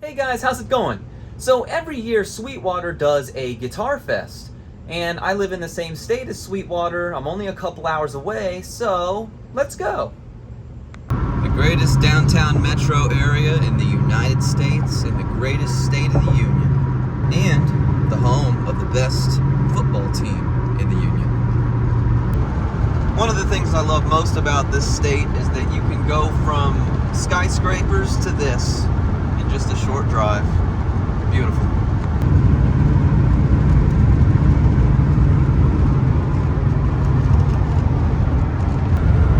Hey guys, how's it going? So every year Sweetwater does a Guitar Fest, and I live in the same state as Sweetwater. I'm only a couple hours away, so let's go. The greatest downtown metro area in the United States, in the greatest state of the Union, and the home of the best football team in the Union. One of the things I love most about this state is that you can go from skyscrapers to this in just a short drive. Beautiful.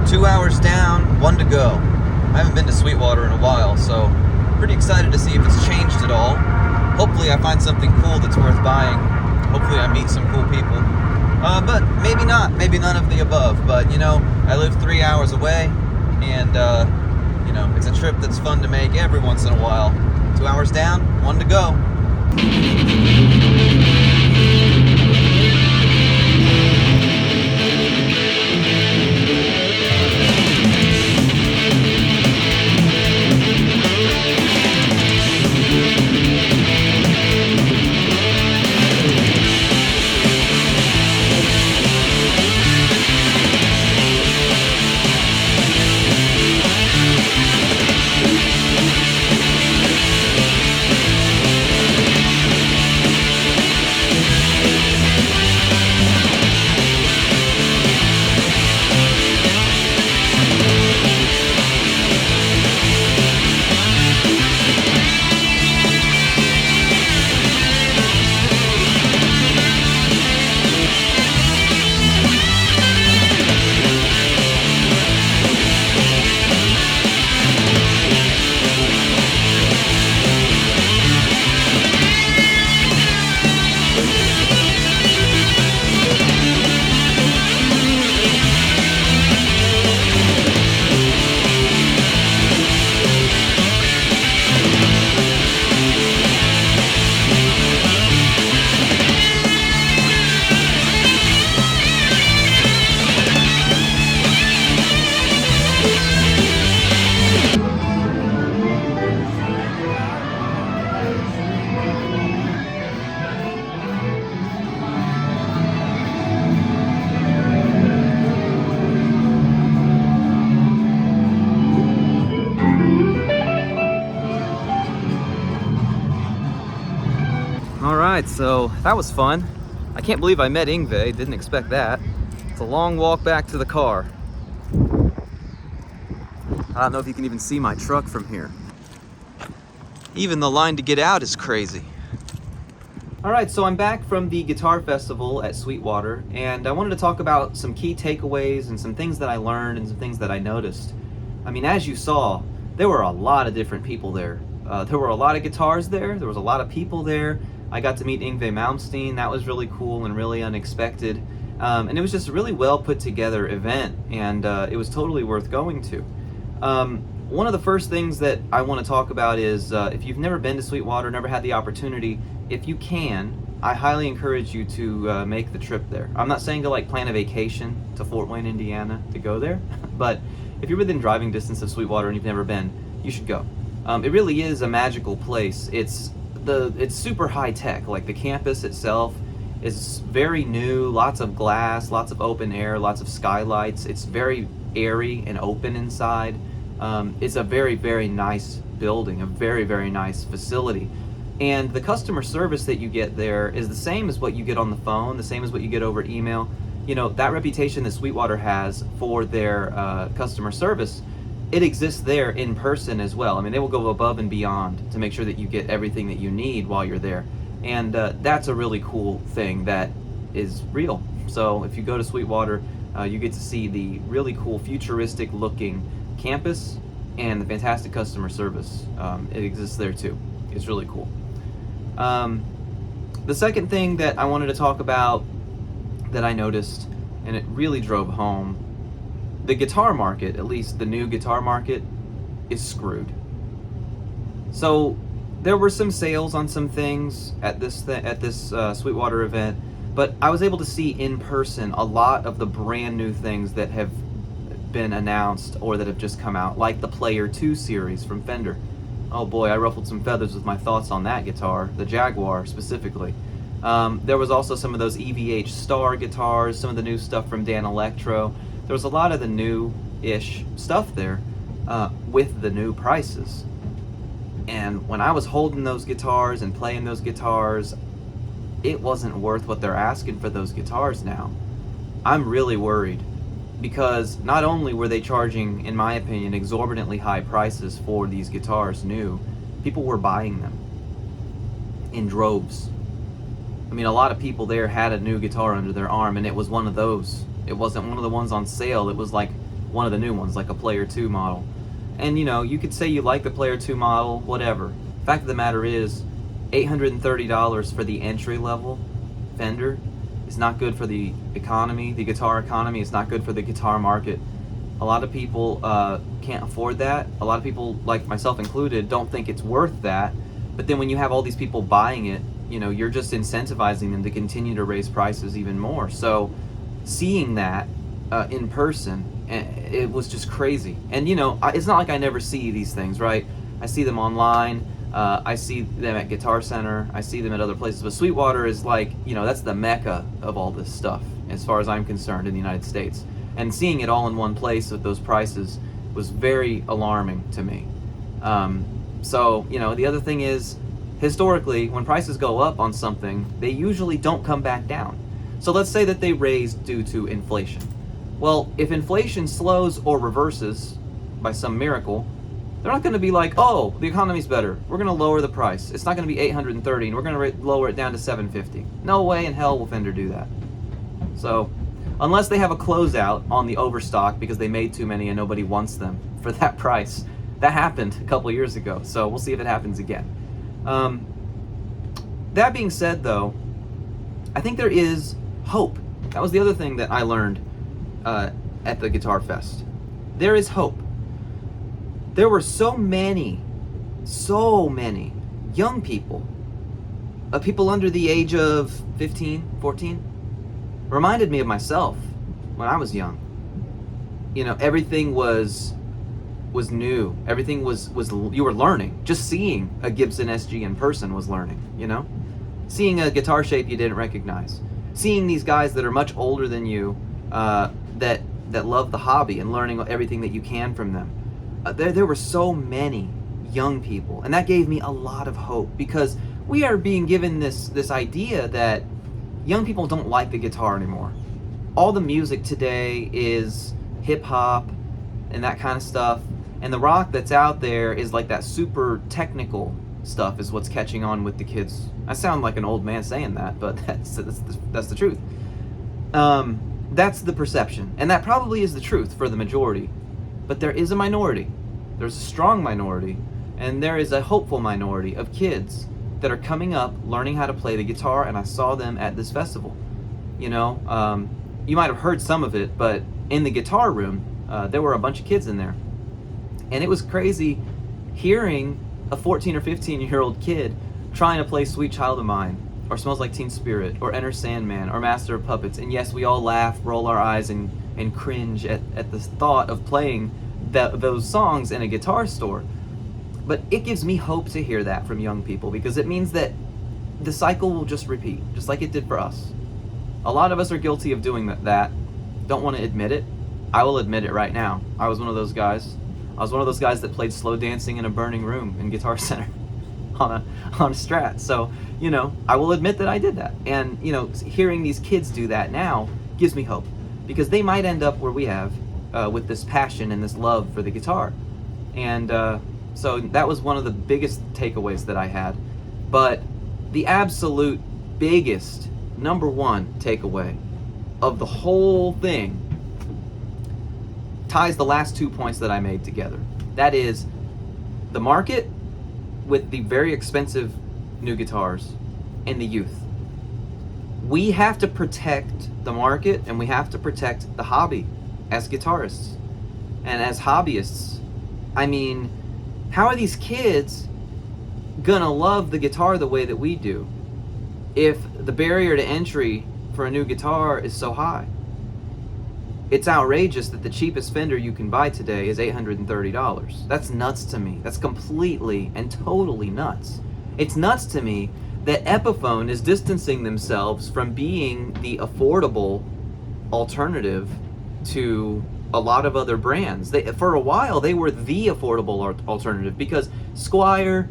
Two hours down, one to go. I haven't been to Sweetwater in a while, so pretty excited to see if it's changed at all. Hopefully I find something cool that's worth buying. Hopefully I meet some cool people. But maybe not, maybe none of the above. But you know, I live 3 hours away, and you know, it's a trip that's fun to make every once in a while. 2 hours down, one to go. Alright, so that was fun. I can't believe I met Yngve, didn't expect that. It's a long walk back to the car. I don't know if you can even see my truck from here. Even the line to get out is crazy. Alright, so I'm back from the Guitar Festival at Sweetwater, and I wanted to talk about some key takeaways and some things that I learned and some things that I noticed. I mean, as you saw, there were a lot of different people there. There were a lot of guitars there, there was a lot of people there. I got to meet Yngve Malmsteen. That was really cool and really unexpected. And it was just a really well put together event, and it was totally worth going to. One of the first things that I want to talk about is if you've never been to Sweetwater, never had the opportunity, if you can, I highly encourage you to make the trip there. I'm not saying to like plan a vacation to Fort Wayne, Indiana to go there, but if you're within driving distance of Sweetwater and you've never been, you should go. It really is a magical place. It's super high tech. Like the campus itself is very new, lots of glass, lots of open air, lots of skylights. It's very airy and open inside. It's a very, very nice building, a very, very nice facility. And the customer service that you get there is the same as what you get on the phone, the same as what you get over email. You know, that reputation that Sweetwater has for their customer service, it exists there in person as well. I mean, they will go above and beyond to make sure that you get everything that you need while you're there. And that's a really cool thing that is real. So if you go to Sweetwater, you get to see the really cool futuristic looking campus and the fantastic customer service. It exists there too. It's really cool. The second thing that I wanted to talk about that I noticed, and it really drove home, the guitar market, at least the new guitar market, is screwed. So there were some sales on some things at this Sweetwater event, but I was able to see in person a lot of the brand new things that have been announced or that have just come out, like the Player 2 series from Fender. Oh boy, I ruffled some feathers with my thoughts on that guitar, the Jaguar specifically. There was also some of those EVH Star guitars, some of the new stuff from Dan Electro. There was a lot of the new-ish stuff there with the new prices. And when I was holding those guitars and playing those guitars, it wasn't worth what they're asking for those guitars now. I'm really worried because not only were they charging, in my opinion, exorbitantly high prices for these guitars new, people were buying them in droves. I mean, a lot of people there had a new guitar under their arm, and it was one of those. It wasn't one of the ones on sale. It was like one of the new ones, like a Player 2 model. And you know, you could say you like the Player 2 model, whatever. Fact of the matter is, $830 for the entry level Fender is not good for the economy, the guitar economy. It's not good for the guitar market. A lot of people can't afford that. A lot of people, like myself included, don't think it's worth that. But then when you have all these people buying it, you know, you're just incentivizing them to continue to raise prices even more. So seeing that in person, it was just crazy. And you know, it's not like I never see these things, right? I see them online. I see them at Guitar Center. I see them at other places. But Sweetwater is like, you know, that's the mecca of all this stuff, as far as I'm concerned, in the United States. And seeing it all in one place with those prices was very alarming to me. So, you know, the other thing is, historically, when prices go up on something, they usually don't come back down. So let's say that they raised due to inflation. Well, if inflation slows or reverses by some miracle, they're not going to be like, oh, the economy's better, we're going to lower the price. It's not going to be $830 and we're going to lower it down to $750. No way in hell will Fender do that. So, unless they have a closeout on the overstock because they made too many and nobody wants them for that price. That happened a couple years ago, so we'll see if it happens again. That being said, though, I think there is hope. That was the other thing that I learned at the Guitar Fest. There is hope. There were so many young people, people under the age of 15, 14, reminded me of myself when I was young. You know, everything was new. Everything was you were learning. Just seeing a Gibson SG in person was learning, you know? Seeing a guitar shape you didn't recognize. Seeing these guys that are much older than you that love the hobby and learning everything that you can from them. There were so many young people, and that gave me a lot of hope, because we are being given this idea that young people don't like the guitar anymore. All the music today is hip-hop and that kind of stuff, and the rock that's out there is like that super technical stuff is what's catching on with the kids. I sound like an old man saying that, but that's the truth. That's the perception, and that probably is the truth for the majority. But there is a minority. There's a strong minority, and there is a hopeful minority of kids that are coming up, learning how to play the guitar, and I saw them at this festival. You know, you might have heard some of it, but in the guitar room, there were a bunch of kids in there. And it was crazy hearing a 14 or 15-year-old kid trying to play Sweet Child of Mine, or Smells Like Teen Spirit, or Enter Sandman, or Master of Puppets. And yes, we all laugh, roll our eyes, and cringe at the thought of playing those songs in a guitar store. But it gives me hope to hear that from young people, because it means that the cycle will just repeat, just like it did for us. A lot of us are guilty of doing that. Don't want to admit it. I will admit it right now. I was one of those guys. I was one of those guys that played slow dancing in a burning room in Guitar Center on a Strat. So, you know, I will admit that I did that. And, you know, hearing these kids do that now gives me hope, because they might end up where we have with this passion and this love for the guitar. And so that was one of the biggest takeaways that I had. But the absolute biggest, number one takeaway of the whole thing ties the last 2 points that I made together. That is the market with the very expensive new guitars and the youth. We have to protect the market, and we have to protect the hobby as guitarists and as hobbyists. I mean, how are these kids gonna love the guitar the way that we do if the barrier to entry for a new guitar is so high? it's outrageous that the cheapest Fender you can buy today is $830. That's nuts to me. That's completely and totally nuts. It's nuts to me that Epiphone is distancing themselves from being the affordable alternative to a lot of other brands. For a while, they were the affordable alternative, because Squier,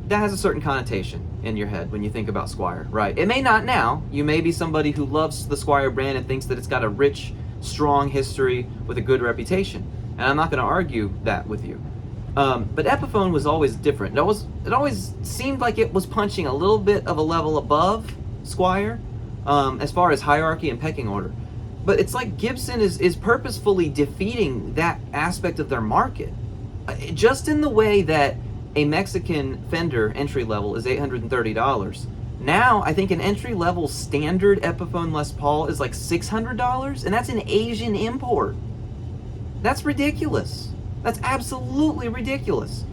that has a certain connotation in your head when you think about Squier, right? It may not now. You may be somebody who loves the Squier brand and thinks that it's got a rich, strong history with a good reputation. And I'm not going to argue that with you. But Epiphone was always different. It always seemed like it was punching a little bit of a level above Squier as far as hierarchy and pecking order. But it's like Gibson is purposefully defeating that aspect of their market. Just in the way that a Mexican Fender entry level is $830. Now, I think an entry level standard Epiphone Les Paul is like $600, and that's an Asian import. That's ridiculous. That's absolutely ridiculous.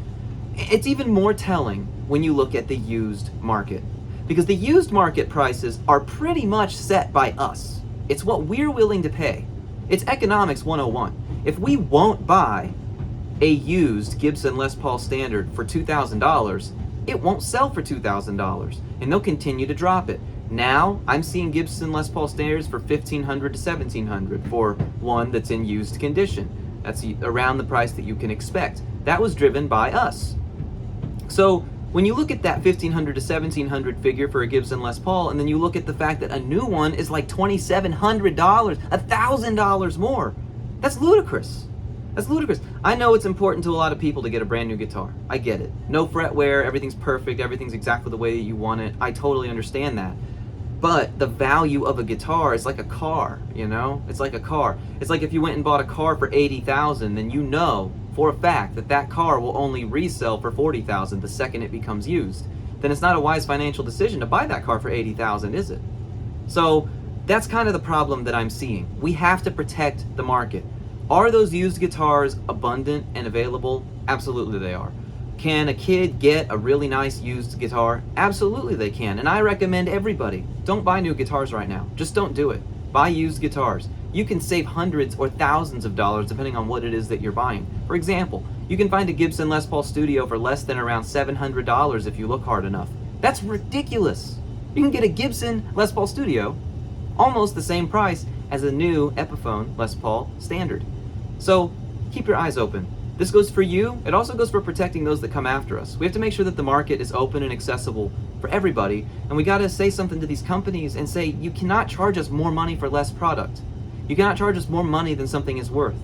It's even more telling when you look at the used market, because the used market prices are pretty much set by us. It's what we're willing to pay. It's economics 101. If we won't buy a used Gibson Les Paul Standard for $2,000, it won't sell for $2,000, and they'll continue to drop it. Now, I'm seeing Gibson Les Paul Standards for $1,500 to $1,700 for one that's in used condition. That's around the price that you can expect. That was driven by us. So when you look at that $1,500 to $1,700 figure for a Gibson Les Paul, and then you look at the fact that a new one is like $2,700, $1,000 more, that's ludicrous. That's ludicrous. I know it's important to a lot of people to get a brand new guitar. I get it. No fret wear, everything's perfect, everything's exactly the way that you want it. I totally understand that. But the value of a guitar is like a car, you know? It's like a car. It's like if you went and bought a car for $80,000, then you know for a fact that that car will only resell for $40,000 the second it becomes used. Then it's not a wise financial decision to buy that car for $80,000, is it? So that's kind of the problem that I'm seeing. We have to protect the market. Are those used guitars abundant and available? Absolutely they are. Can a kid get a really nice used guitar? Absolutely they can, and I recommend everybody, don't buy new guitars right now. Just don't do it. Buy used guitars. You can save hundreds or thousands of dollars depending on what it is that you're buying. For example, you can find a Gibson Les Paul Studio for less than around $700 if you look hard enough. That's ridiculous. You can get a Gibson Les Paul Studio almost the same price as a new Epiphone Les Paul Standard. So keep your eyes open. This goes for you. It also goes for protecting those that come after us. We have to make sure that the market is open and accessible for everybody, and we got to say something to these companies and say, you cannot charge us more money for less product. You cannot charge us more money than something is worth.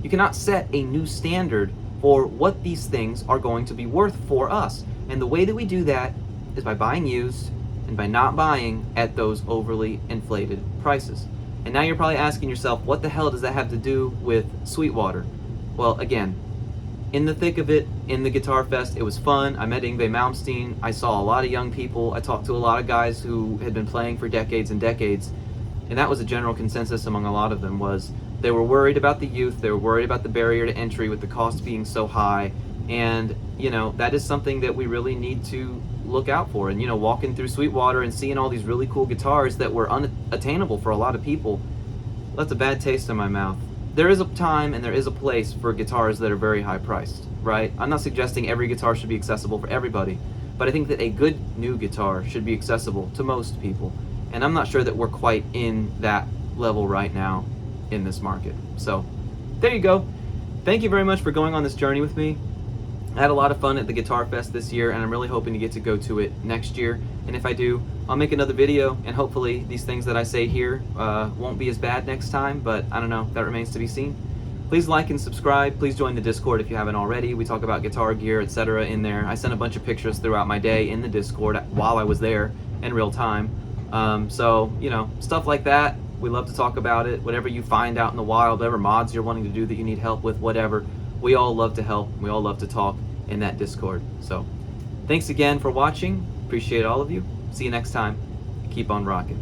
You cannot set a new standard for what these things are going to be worth for us. And the way that we do that is by buying used and by not buying at those overly inflated prices. And now you're probably asking yourself, what the hell does that have to do with Sweetwater? Well, again, in the thick of it, in the Guitar Fest, it was fun. I met Yngwie Malmsteen. I saw a lot of young people. I talked to a lot of guys who had been playing for decades and decades. And that was a general consensus among a lot of them, was they were worried about the youth. They were worried about the barrier to entry with the cost being so high. And, you know, that is something that we really need to look out for. And, you know, walking through Sweetwater and seeing all these really cool guitars that were unattainable for a lot of people, that's a bad taste in my mouth. There is a time and there is a place for guitars that are very high priced, right? I'm not suggesting every guitar should be accessible for everybody, but I think that a good new guitar should be accessible to most people. And I'm not sure that we're quite in that level right now in this market. So there you go. Thank you very much for going on this journey with me. I had a lot of fun at the Guitar Fest this year, and I'm really hoping to get to go to it next year. And if I do, I'll make another video, and hopefully these things that I say here won't be as bad next time, but I don't know, that remains to be seen. Please like and subscribe. Please join the Discord if you haven't already. We talk about guitar gear, etc. in there. I sent a bunch of pictures throughout my day in the Discord while I was there in real time. So, you know, stuff like that. We love to talk about it. Whatever you find out in the wild, whatever mods you're wanting to do that you need help with, whatever. We all love to help. We all love to talk in that Discord. So thanks again for watching. Appreciate all of you. See you next time. Keep on rocking.